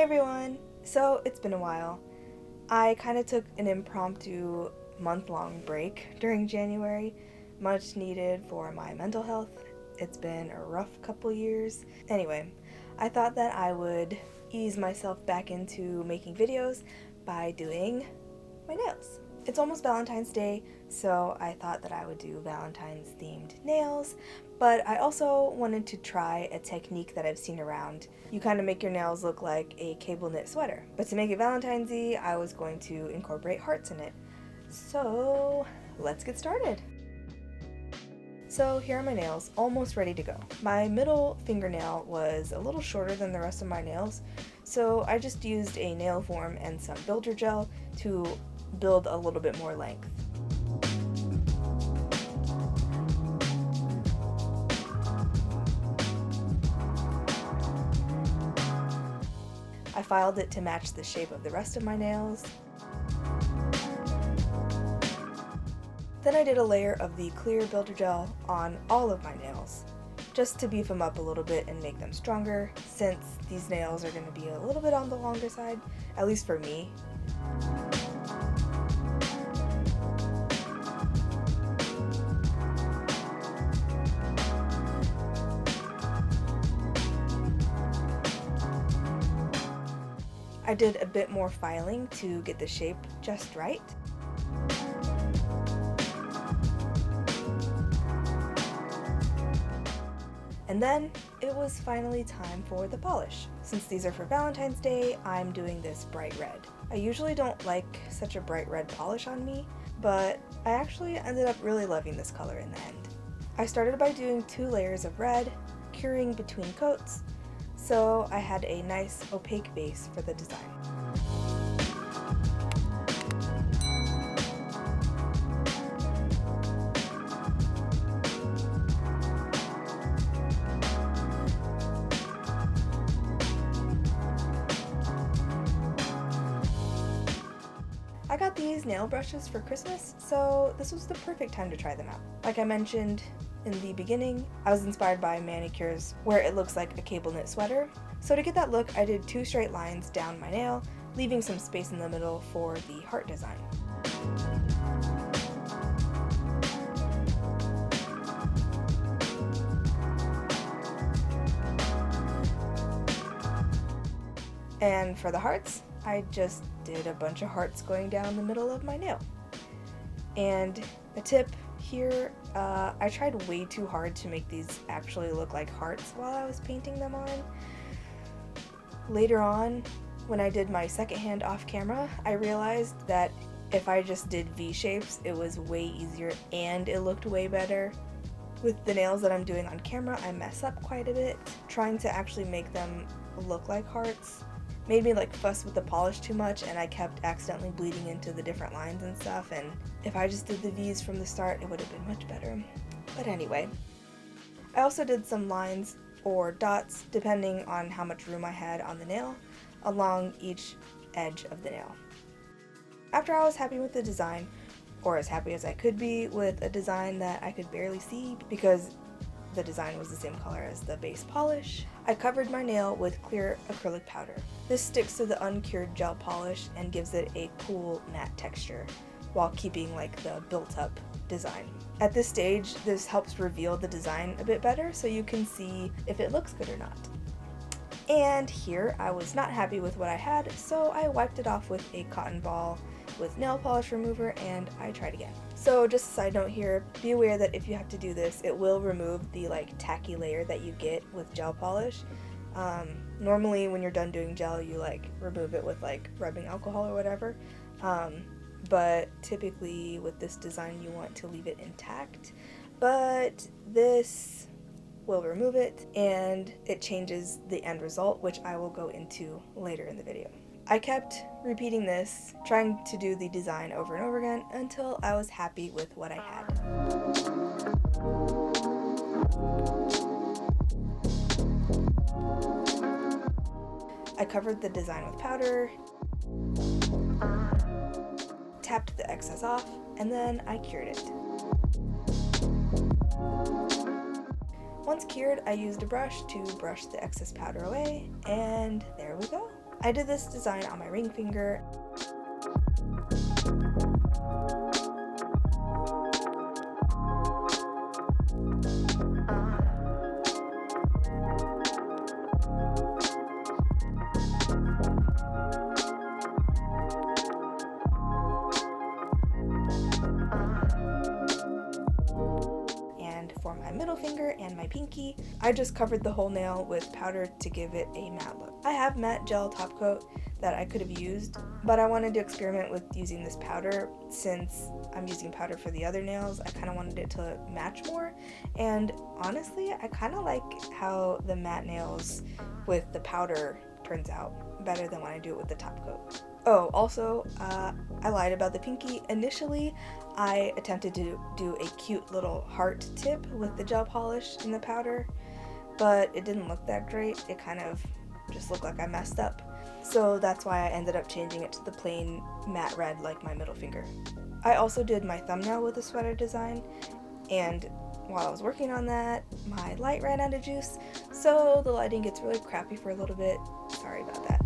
Hey everyone! So it's been a while. I kind of took an impromptu month-long break during January, much needed for my mental health. It's been a rough couple years. Anyway, I thought that I would ease myself back into making videos by doing my nails. It's almost Valentine's Day, so I thought that I would do Valentine's themed nails, but I also wanted to try a technique that I've seen around. You kind of make your nails look like a cable knit sweater, but to make it Valentine's-y, I was going to incorporate hearts in it. So let's get started. So here are my nails, almost ready to go. My middle fingernail was a little shorter than the rest of my nails, so I just used a nail form and some builder gel to build a little bit more length. I filed it to match the shape of the rest of my nails. Then I did a layer of the clear builder gel on all of my nails, just to beef them up a little bit and make them stronger, since these nails are going to be a little bit on the longer side, at least for me. I did a bit more filing to get the shape just right. And then it was finally time for the polish. Since these are for Valentine's Day, I'm doing this bright red. I usually don't like such a bright red polish on me, but I actually ended up really loving this color in the end. I started by doing 2 layers of red, curing between coats, so I had a nice opaque base for the design. I got these nail brushes for Christmas, so this was the perfect time to try them out. Like I mentioned in the beginning, I was inspired by manicures where it looks like a cable knit sweater. So to get that look, I did 2 straight lines down my nail, leaving some space in the middle for the heart design. And for the hearts, I just did a bunch of hearts going down the middle of my nail. And a tip here, I tried way too hard to make these actually look like hearts while I was painting them on. Later on, when I did my second hand off camera, I realized that if I just did V-shapes, it was way easier and it looked way better. With the nails that I'm doing on camera, I mess up quite a bit. Trying to actually make them look like hearts made me fuss with the polish too much, and I kept accidentally bleeding into the different lines and stuff, and if I just did the V's from the start, it would have been much better. But anyway, I also did some lines or dots depending on how much room I had on the nail along each edge of the nail. After I was happy with the design, or as happy as I could be with a design that I could barely see because the design was the same color as the base polish, I covered my nail with clear acrylic powder. This sticks to the uncured gel polish and gives it a cool matte texture while keeping the built-up design. At this stage, this helps reveal the design a bit better so you can see if it looks good or not. And here I was not happy with what I had, so I wiped it off with a cotton ball with nail polish remover and I tried again. So just a side note here, be aware that if you have to do this, it will remove the tacky layer that you get with gel polish. Normally when you're done doing gel, you remove it with rubbing alcohol or whatever. But typically with this design you want to leave it intact. But this will remove it and it changes the end result, which I will go into later in the video. I kept repeating this, trying to do the design over and over again until I was happy with what I had. I covered the design with powder, tapped the excess off, and then I cured it. Once cured, I used a brush to brush the excess powder away, and there we go. I did this design on my ring finger. And for my middle finger and my pinky, I just covered the whole nail with powder to give it a matte look. I have matte gel top coat that I could have used, but I wanted to experiment with using this powder. Since I'm using powder for the other nails, I kind of wanted it to match more, and honestly, I kind of like how the matte nails with the powder turns out better than when I do it with the top coat. Oh, also, I lied about the pinky. Initially, I attempted to do a cute little heart tip with the gel polish and the powder, but it didn't look that great. It kind of just looked like I messed up. So that's why I ended up changing it to the plain matte red like my middle finger. I also did my thumbnail with a sweater design, and while I was working on that, my light ran out of juice, so the lighting gets really crappy for a little bit. Sorry about that.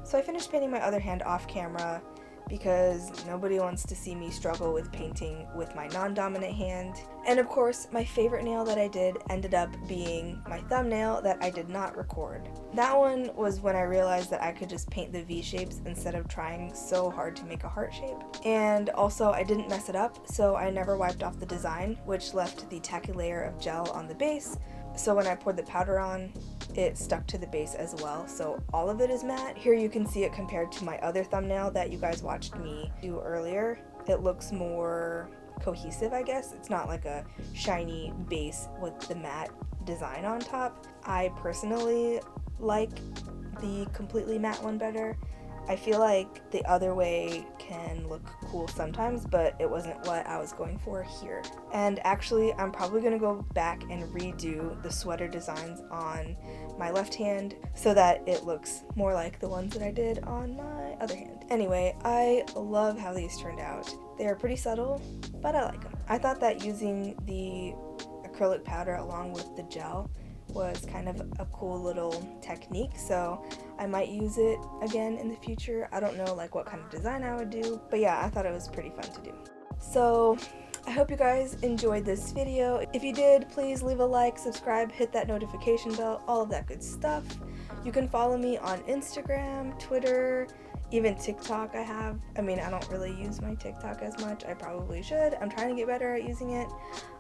So I finished painting my other hand off camera because nobody wants to see me struggle with painting with my non-dominant hand. And of course, my favorite nail that I did ended up being my thumbnail that I did not record. That one was when I realized that I could just paint the V shapes instead of trying so hard to make a heart shape. And also, I didn't mess it up, so I never wiped off the design, which left the tacky layer of gel on the base. So when I poured the powder on, it stuck to the base as well, so all of it is matte. Here you can see it compared to my other thumbnail that you guys watched me do earlier. It looks more cohesive, I guess. It's not like a shiny base with the matte design on top. I personally like the completely matte one better. I feel like the other way can look cool sometimes, but it wasn't what I was going for here. And actually, I'm probably gonna go back and redo the sweater designs on my left hand so that it looks more like the ones that I did on my other hand. Anyway, I love how these turned out. They are pretty subtle, but I like them. I thought that using the acrylic powder along with the gel was kind of a cool little technique, so I might use it again in the future. I don't know like what kind of design I would do, but yeah, I thought it was pretty fun to do. So I hope you guys enjoyed this video. If you did, please leave a like, subscribe, hit that notification bell, all of that good stuff. You can follow me on Instagram, Twitter, even TikTok I don't really use my TikTok as much. I probably should. I'm trying to get better at using it,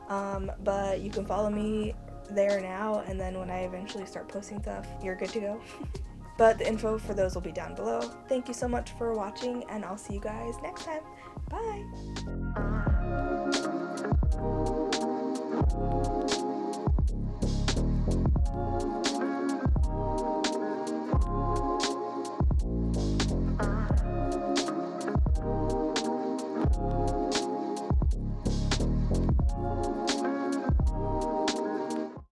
but you can follow me there now, and then when I eventually start posting stuff, you're good to go. But the info for those will be down below. Thank you so much for watching, and I'll see you guys next time. Bye!